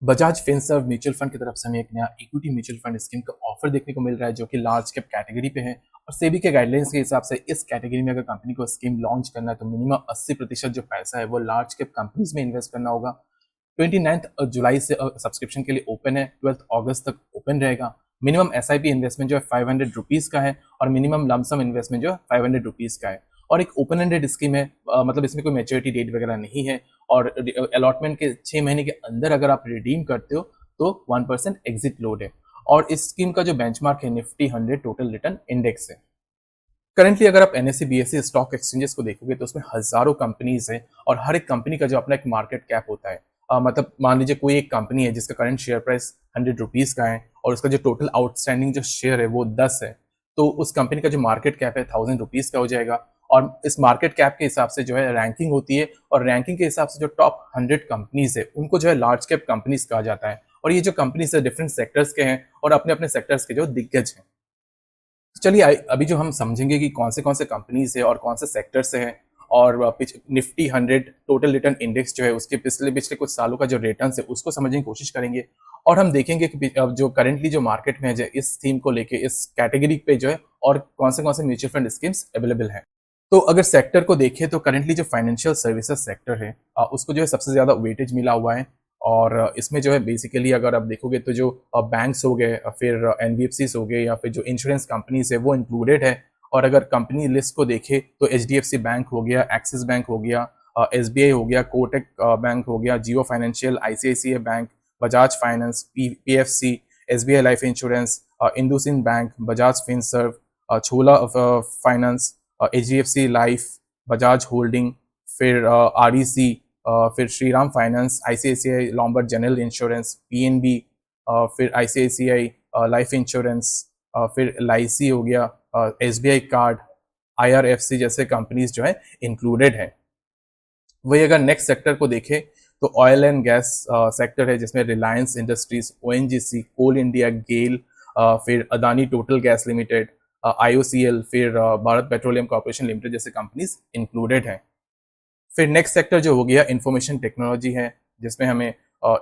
Bajaj Finserv mutual fund की तरफ से हमें एक नया इक्विटी म्यूचुअल फंड स्कीम का ऑफर देखने को मिल रहा है जो कि लार्ज कैप कैटेगरी पे है। और सेबी के गाइडलाइंस के हिसाब से इस कैटेगरी में अगर कंपनी को स्कीम लॉन्च करना है तो मिनिमम 80% जो पैसा है वो लार्ज कैप कंपनीज में इन्वेस्ट करना होगा। 29 जुलाई से सब्सक्रिप्शन के लिए ओपन है, 12 अगस्त तक ओपन रहेगा। मिनिमम एसआईपी इन्वेस्टमेंट जो है 500 रुपीज़ का है और मिनिमम लमसम इन्वेस्टमेंट जो है 500 रुपीज़ का है। और एक ओपन एंडेड स्कीम है, मतलब इसमें कोई मेच्योरिटी डेट वगैरह नहीं है। और अलॉटमेंट के 6 महीने के अंदर अगर आप रिडीम करते हो तो 1% एग्जिट लोड है। और इस स्कीम का जो बेंचमार्क है निफ्टी 100 टोटल रिटर्न इंडेक्स है। करेंटली अगर आप एनएससी बीएससी स्टॉक एक्सचेंजेस को देखोगे तो उसमें हजारों कंपनीज हैं और हर एक कंपनी का जो अपना एक मार्केट कैप होता है। मतलब मान लीजिए कोई एक कंपनी है जिसका करंट शेयर प्राइस 100 रुपीज़ का है और उसका जो टोटल आउटस्टैंडिंग जो शेयर है वो 10 है, तो उस कंपनी का जो मार्केट कैप है 1000 रुपीज़ का हो जाएगा। और इस मार्केट कैप के हिसाब से जो है रैंकिंग होती है और रैंकिंग के हिसाब से जो टॉप 100 कंपनीज है उनको जो है लार्ज कैप कंपनीज कहा जाता है। और ये जो कंपनीज है डिफरेंट सेक्टर्स के हैं और अपने अपने सेक्टर्स के जो दिग्गज हैं। चलिए अभी जो हम समझेंगे कि कौन से कंपनीज है और कौन से सेक्टर से है। और निफ्टी 100 टोटल रिटर्न इंडेक्स जो है उसके पिछले पिछले कुछ सालों का जो रिटर्न है उसको समझने की कोशिश करेंगे। और हम देखेंगे कि अब जो करेंटली जो मार्केट में है जो इस थीम को लेके इस कैटेगरी पे जो है और कौन से म्यूचुअल फंड स्कीम्स अवेलेबल हैं। तो अगर सेक्टर को देखें तो करेंटली जो फाइनेंशियल सर्विसेज सेक्टर है उसको जो है सबसे ज़्यादा वेटेज मिला हुआ है। और इसमें जो है बेसिकली अगर आप देखोगे तो जो बैंक्स हो गए, फिर एनबीएफसीज हो गए या फिर जो इंश्योरेंस कंपनीज है वो इंक्लूडेड है। और अगर कंपनी लिस्ट को देखें तो एचडीएफसी बैंक हो गया, एक्सिस बैंक हो गया, एसबीआई हो गया, कोटक बैंक हो गया, Jio financial, ICICI bank, Bajaj finance, PFC, SBI life insurance, IndusInd bank, Bajaj Finserv, Chola finance, HDFC life, Bajaj holding, फिर आरईसी, फिर Shriram finance, ICICI Lombard general insurance, PNB, फिर आईसीआईसीआई लाइफ इंश्योरेंस, फिर एलआईसी हो गया, एसबीआई कार्ड, आईआरएफसी जैसे कंपनीज जो है इंक्लूडेड है। वही अगर नेक्स्ट सेक्टर को देखें तो ऑयल एंड गैस सेक्टर है जिसमें रिलायंस इंडस्ट्रीज, ओएनजीसी, कोल इंडिया, गेल, फिर Adani total gas limited, IOCL, फिर भारत पेट्रोलियम कॉर्पोरेशन लिमिटेड जैसे कंपनीज इंक्लूडेड हैं। फिर नेक्स्ट सेक्टर जो हो गया इंफॉर्मेशन टेक्नोलॉजी है जिसमें हमें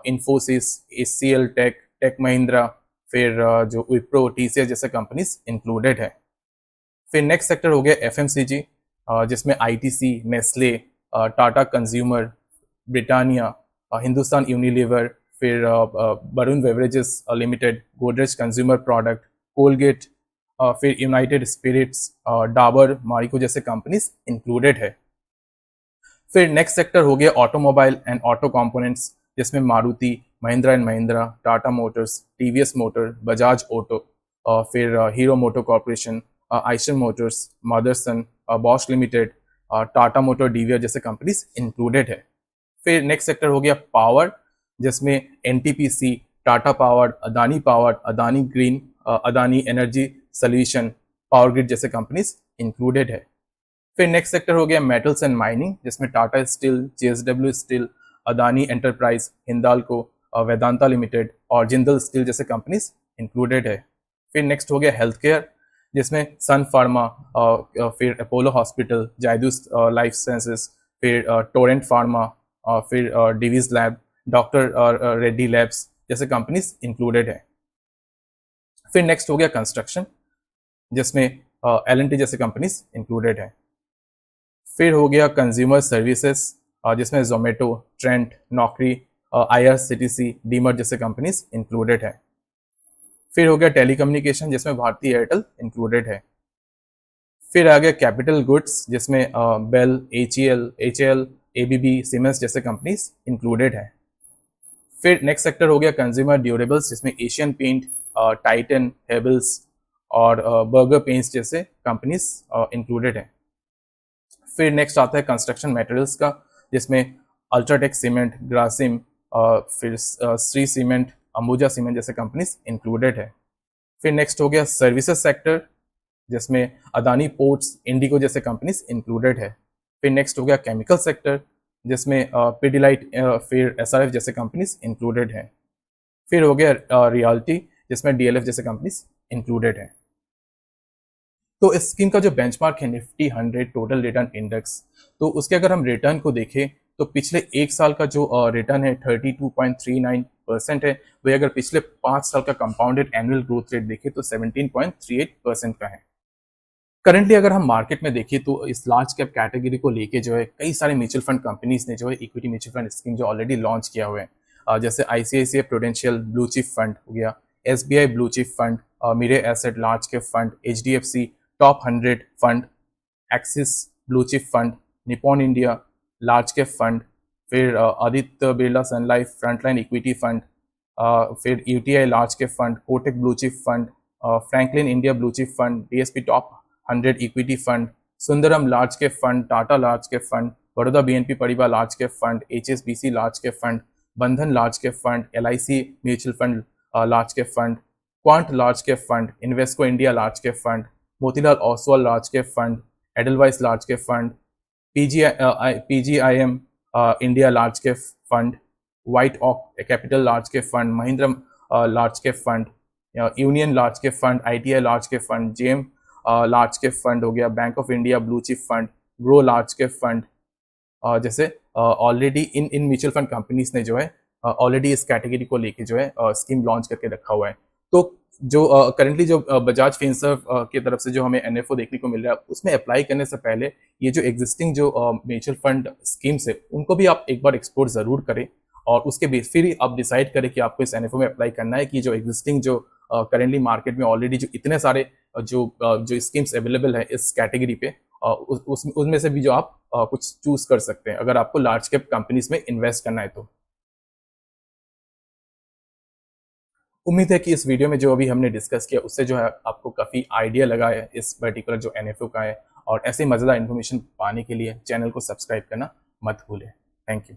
Infosys, HCL tech, tech Mahindra, फिर जो विप्रो, टीसीएस जैसे कंपनीज इंक्लूडेड है। फिर नेक्स्ट सेक्टर हो गया एफएमसीजी जिसमें ITC, Nestle, Tata consumer, Britannia, Hindustan Unilever, फिर Varun beverages limited, Godrej consumer product, Colgate, फिर यूनाइटेड स्पिरिट्स, डाबर, मारिको जैसे कंपनीज इंक्लूडेड है। फिर नेक्स्ट सेक्टर हो गया ऑटोमोबाइल एंड ऑटो कंपोनेंट्स जिसमें Maruti, Mahindra and Mahindra, Tata motors, TVS motor, Bajaj auto, फिर Hero moto corporation, Eicher motors, Motherson, Bosch limited, Tata motor DVR जैसे कंपनीज इंक्लूडेड है। फिर नेक्स्ट सेक्टर हो गया पावर जिसमें NTPC, Tata power, Adani power, Adani green, Adani energy solution, power grid जैसे कंपनीज इंक्लूडेड है। फिर नेक्स्ट सेक्टर हो गया मेटल्स एंड माइनिंग जिसमें Tata Steel, JSW Steel, Adani Enterprise, Hindalco, Vedanta Limited और जिंदल स्टील जैसे कंपनीज इंक्लूडेड है। फिर नेक्स्ट हो गया हेल्थ केयर जिसमें सन फार्मा, फिर Apollo Hospital, Zydus Life Sciences, फिर टोरेंट फार्मा, फिर Divi's Lab, doctor Reddy Labs जैसे कंपनीज इंक्लूडेड है। फिर नेक्स्ट हो गया कंस्ट्रक्शन जिसमें एल&टी जैसे कंपनीज इंक्लूडेड है। फिर हो गया कंज्यूमर सर्विसेज जिसमें जोमेटो, ट्रेंट, नौकरी, आईआरसीटीसी, डीमर जैसे कंपनीज इंक्लूडेड है। फिर हो गया टेलीकम्युनिकेशन जिसमें भारती एयरटेल इंक्लूडेड है। फिर आ गया कैपिटल गुड्स जिसमें बेल, एचएल, एबीबी, सीमेंस जैसे कंपनीज इंक्लूडेड है। फिर नेक्स्ट सेक्टर हो गया कंज्यूमर ड्यूरेबल्स जिसमें एशियन पेंट, टाइटन, हेबल्स और बर्गर पेंट्स जैसे कंपनीज इंक्लूडेड है। फिर नेक्स्ट आता है कंस्ट्रक्शन मटेरियल्स का जिसमें अल्ट्राटेक सीमेंट, ग्रासिम, फिर श्री सीमेंट, अंबुजा सीमेंट जैसे कंपनीज इंक्लूडेड है। फिर नेक्स्ट हो गया सर्विसेज सेक्टर जिसमें अदानी पोर्ट्स, इंडिगो जैसे कंपनीज इंक्लूडेड है। फिर नेक्स्ट हो गया केमिकल सेक्टर जिसमें पिडिलाइट, फिर एसआरएफ जैसे कंपनीज इंक्लूडेड है। फिर हो गया रियल्टी जिसमें डीएलएफ जैसे कंपनीज इंक्लूडेड है। तो इस स्कीम का जो बेंचमार्क है निफ्टी 100 टोटल रिटर्न इंडेक्स, तो उसके अगर हम रिटर्न को देखें तो पिछले एक साल का जो रिटर्न है 32.39 है, वही अगर पिछले 5 साल का कंपाउंडेड एनुअल ग्रोथ रेट देखें तो 17.38% का है। करंटली अगर हम मार्केट में देखें तो इस लार्ज कैप कैटेगरी को लेके जो है कई सारे म्यूचुअल फंड कंपनीज ने जो है इक्विटी म्यूचुअल फंड स्कीम जो ऑलरेडी लॉन्च किया हुआ है, जैसे ICICI prudential blue chip fund हो गया, SBI blue chip fund, Mirae Asset large cap fund, HDFC top 100 fund, axis blue chip fund, Nippon India large cap fund, फिर आदित्य बिरला सन life frontline equity fund, फिर UTI large cap fund, Kotak blue chip fund, Franklin India blue chip fund, DSP top 100 equity fund, Sundaram large cap fund, Tata large cap fund, Baroda BNP Paribas large cap fund, HSBC large cap fund, Bandhan large cap fund, LIC mutual fund large cap fund, Quant large cap fund, Invesco India large cap fund, Motilal Oswal large cap fund, Edelweiss large cap fund, PGIM India large cap fund, White Oak Capital large cap fund, Mahindra large cap fund, Union large cap fund, ITI large cap fund, JM large cap fund हो गया, bank of India blue chip fund, Groww large cap fund, जैसे already इन mutual fund companies ने जो है already इस category को लेके जो है स्कीम लॉन्च करके रखा हुआ है। तो जो करंटली जो बजाज फिनसर्व की तरफ से जो हमें एनएफओ देखने को मिल रहा है उसमें अप्लाई करने से पहले ये जो एग्जिस्टिंग जो म्यूचुअल फंड स्कीम्स है उनको भी आप एक बार एक्सप्लोर जरूर करें और उसके बेस फिर ही आप डिसाइड करें कि आपको इस एनएफओ में अप्लाई करना है कि जो एग्जिस्टिंग जो करेंटली मार्केट में ऑलरेडी जो इतने सारे जो स्कीम्स अवेलेबल है इस कैटेगरी पे उसमें से भी जो आप कुछ चूज कर सकते हैं अगर आपको लार्ज कैप कंपनीज में इन्वेस्ट करना है तो। उम्मीद है कि इस वीडियो में जो अभी हमने डिस्कस किया उससे जो है आपको काफ़ी आइडिया लगा है इस पर्टिकुलर जो एनएफओ का है और ऐसे मज़ेदार इन्फॉर्मेशन पाने के लिए चैनल को सब्सक्राइब करना मत भूलें। Thank you.